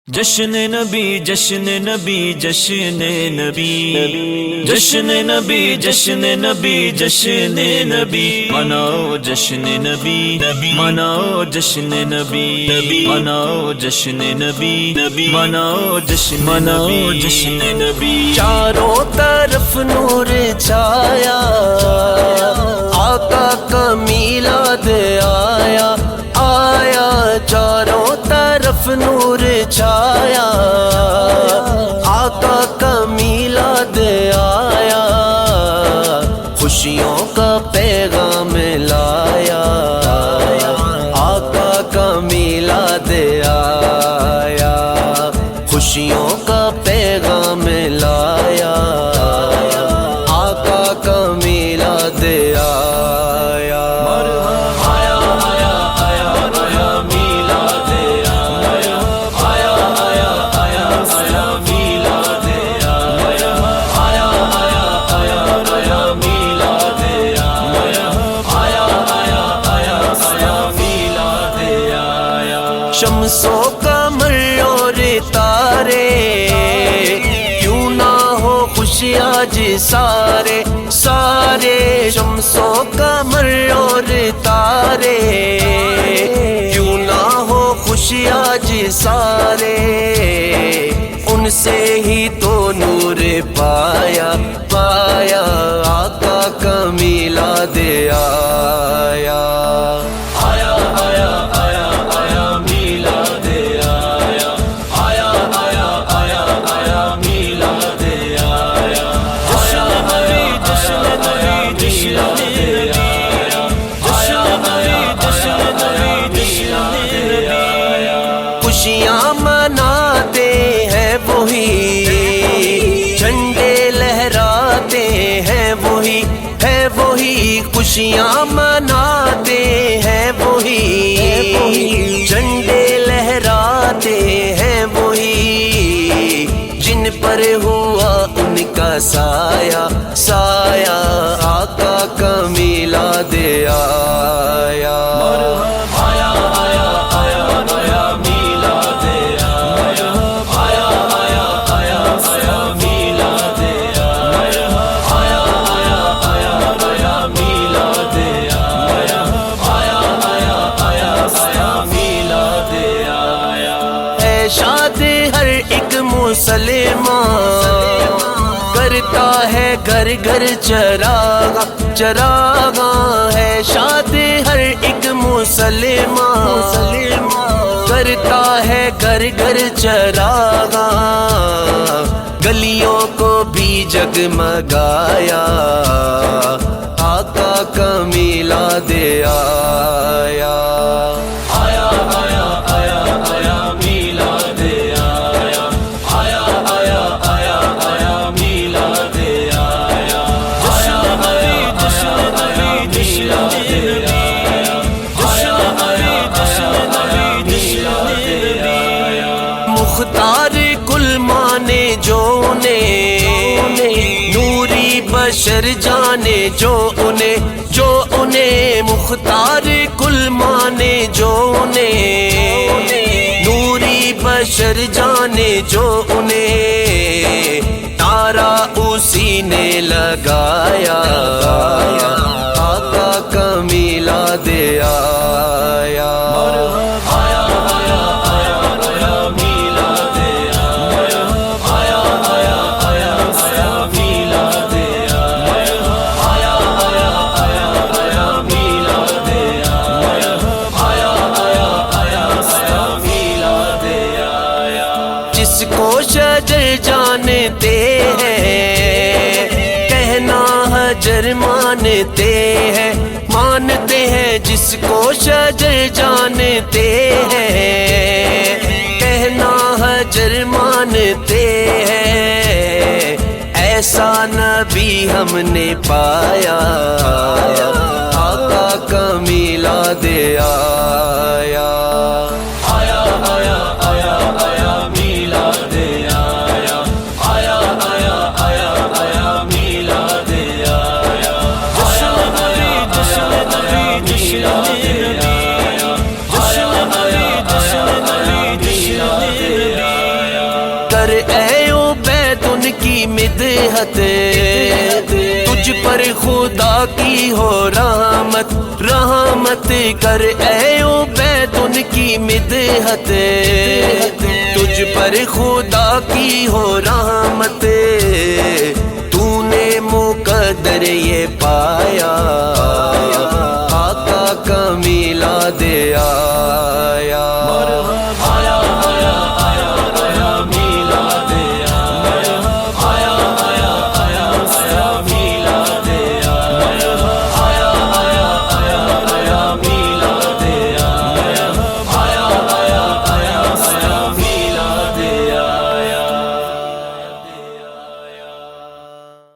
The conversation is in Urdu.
جشن نبی جشن نبی جشن نبی جشن نبی جشن نبی جشن نبی مناؤ جشن نبی مناؤ جشن نبی مناؤ جشن نبی مناؤ جشن نبی چاروں طرف نور چھایا، آقا کا میلاد آیا آیا، چاروں طرف نور چھایا، آقا کا میلاد آیا، خوشیوں کا پیغام لایا، آقا کا میلاد آیا، خوشیوں کا پیغام لایا، آقا کا میلاد آیا۔ شمسوں قمر اور تارے کیوں نہ ہو خوشی آج سارے سارے، شمسوں قمر اور تارے کیوں نہ ہو خوشی آج سارے، ان سے ہی تو نور پایا پایا، آقا کا میلاد آیا۔ خوشیاں مناتے ہیں وہی، جھنڈے لہراتے ہیں وہی، ہے وہی، خوشیاں مناتے ہیں وہی، جھنڈے لہراتے ہیں وہی، جن پر ہوا ان کا سایہ سایہ، آقا کا میلاد آیا۔ شاد ہر ایک مسلمان کرتا ہے گھر گھر چراغاں چراغاں، ہے شاد ہر ایک مسلمان کرتا ہے گھر گھر چراغاں، گلیوں کو بھی جگمگایا، آقا کا میلاد آیا۔ مختار کل مانے جو انہیں، نوری بشر جانے جو انہیں، مختار کل مانے جو انہیں، نوری بشر جانے جو انہیں، تارا اسی نے لگایا، آقا کا میلاد آیا۔ جس کو شجر جانتے ہیں، کہنا حجر مانتے ہیں، جس کو شجر جانتے ہیں، کہنا حجر مانتے ہیں، ایسا نبی ہم نے پایا، آقا کا میلاد آیا۔ جشن نبی کر اے عبید ان کی مدحت، تجھ پر خدا کی ہو رحمت، رحمت کر اے عبید ان کی مدحت، تجھ پر خدا کی ہو رحمت، تو نے مقدر یہ پایا، آقا کا میلاد آیا۔